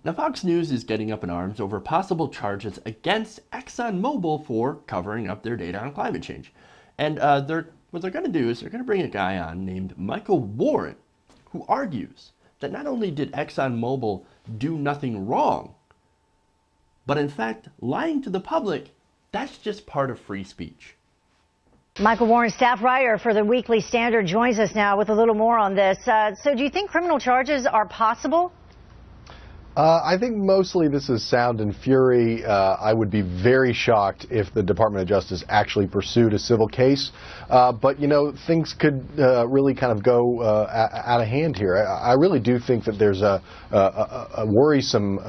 Now, Fox News is getting up in arms over possible charges against ExxonMobil for covering up their data on climate change. And what they're going to do is they're going to bring a guy on named Michael Warren, who argues that not only did ExxonMobil do nothing wrong, but in fact, lying to the public, that's just part of free speech. Michael Warren, staff writer for the Weekly Standard, joins us now with a little more on this. So do you think criminal charges are possible? I think mostly this is sound and fury. I would be very shocked if the Department of Justice actually pursued a civil case. But, you know, things could really kind of go out of hand here. I really do think that there's a worrisome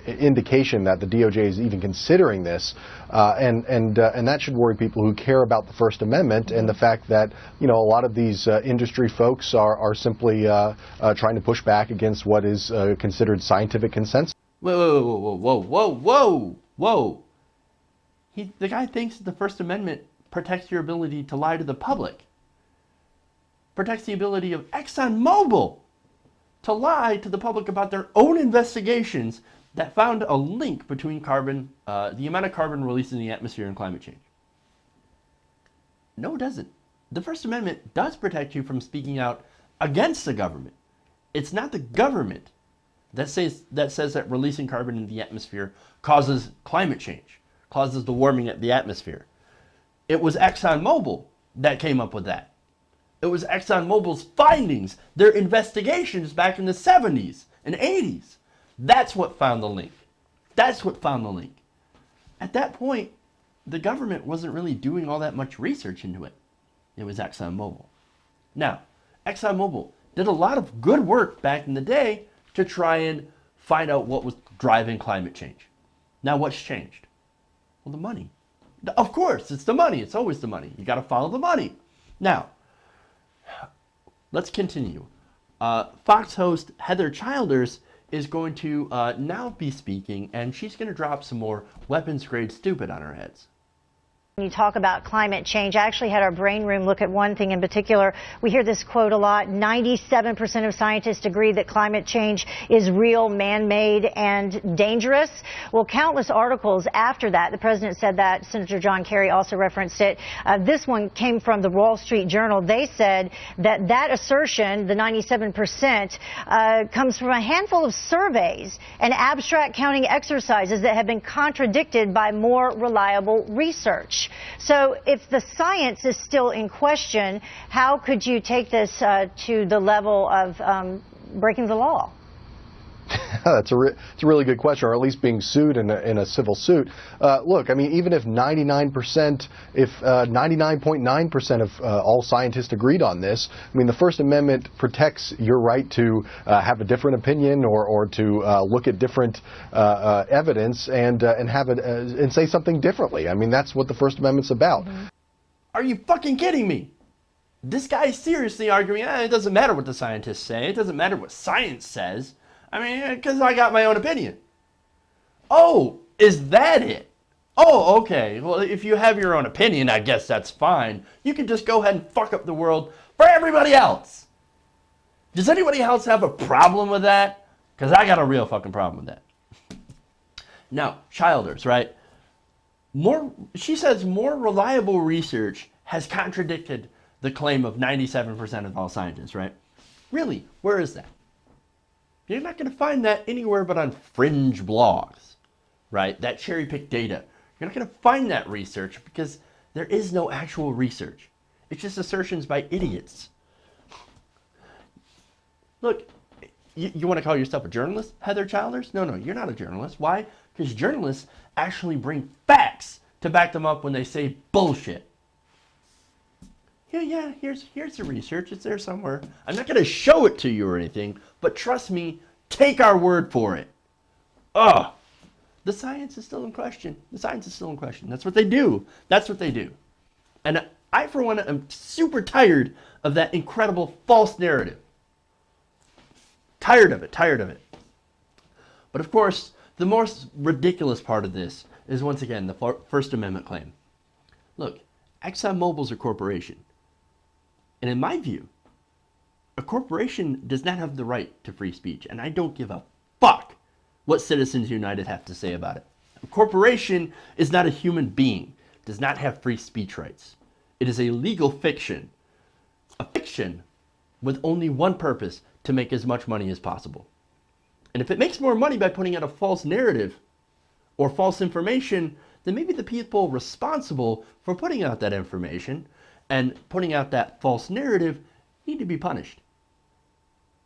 indication that the DOJ is even considering this. And that should worry people who care about the First Amendment and the fact that, you know, a lot of these industry folks are simply trying to push back against what is considered scientific consensus. Whoa. The guy thinks that the First Amendment protects your ability to lie to the public. Protects the ability of ExxonMobil to lie to the public about their own investigations that found a link between the amount of carbon released in the atmosphere and climate change. No, it doesn't. The First Amendment does protect you from speaking out against the government. It's not the government that says that releasing carbon in the atmosphere causes climate change, causes the warming of the atmosphere. It was ExxonMobil that came up with that. It was ExxonMobil's findings, their investigations back in the 70s and 80s. That's what found the link. That's what found the link. At that point, the government wasn't really doing all that much research into it. It was ExxonMobil. Now, ExxonMobil did a lot of good work back in the day to try and find out what was driving climate change. Now, what's changed? Well, the money. Of course, it's the money. It's always the money. You got to follow the money. Now, let's continue. Fox host Heather Childers is going to now be speaking, and she's going to drop some more weapons-grade stupid on our heads. When you talk about climate change, I actually had our brain room look at one thing in particular. We hear this quote a lot: 97% of scientists agree that climate change is real, man-made, and dangerous. Well, countless articles after that, the president said that. Senator John Kerry also referenced it. This one came from the Wall Street Journal. They said that that assertion, the 97%, comes from a handful of surveys and abstract counting exercises that have been contradicted by more reliable research. So if the science is still in question, how could you take this to the level of breaking the law? It's a really good question, or at least being sued in a civil suit. Look, I mean, even if 99.9% of all scientists agreed on this, I mean, the First Amendment protects your right to have a different opinion or to look at different evidence and have it and say something differently. I mean, that's what the First Amendment's about. Mm-hmm. Are you fucking kidding me? This guy is seriously arguing, it doesn't matter what the scientists say. It doesn't matter what science says. I mean, because I got my own opinion. Oh, is that it? Oh, okay. Well, if you have your own opinion, I guess that's fine. You can just go ahead and fuck up the world for everybody else. Does anybody else have a problem with that? Because I got a real fucking problem with that. Now, Childers, right? She says more reliable research has contradicted the claim of 97% of all scientists, right? Really, where is that? You're not going to find that anywhere but on fringe blogs, right? That cherry-picked data. You're not going to find that research because there is no actual research. It's just assertions by idiots. Look, you want to call yourself a journalist, Heather Childers? No, you're not a journalist. Why? Because journalists actually bring facts to back them up when they say bullshit. Yeah, here's the research. It's there somewhere. I'm not going to show it to you or anything, but trust me, take our word for it. Ugh. The science is still in question. The science is still in question. That's what they do. That's what they do. And I, for one, am super tired of that incredible false narrative. Tired of it. But of course, the most ridiculous part of this is, once again, the First Amendment claim. Look, ExxonMobil's a corporation. And in my view, a corporation does not have the right to free speech. And I don't give a fuck what Citizens United have to say about it. A corporation is not a human being, does not have free speech rights. It is a legal fiction. A fiction with only one purpose: to make as much money as possible. And if it makes more money by putting out a false narrative or false information, then maybe the people responsible for putting out that information and putting out that false narrative need to be punished.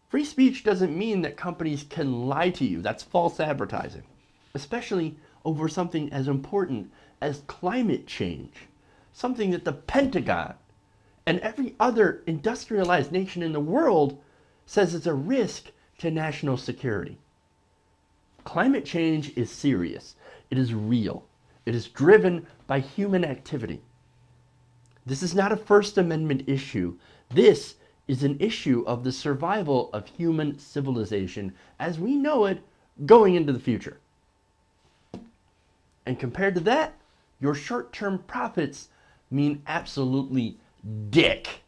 Free speech doesn't mean that companies can lie to you. That's false advertising, especially over something as important as climate change, something that the Pentagon and every other industrialized nation in the world says is a risk to national security. Climate change is serious. It is real. It is driven by human activity. This is not a First Amendment issue. This is an issue of the survival of human civilization as we know it going into the future. And compared to that, your short-term profits mean absolutely dick.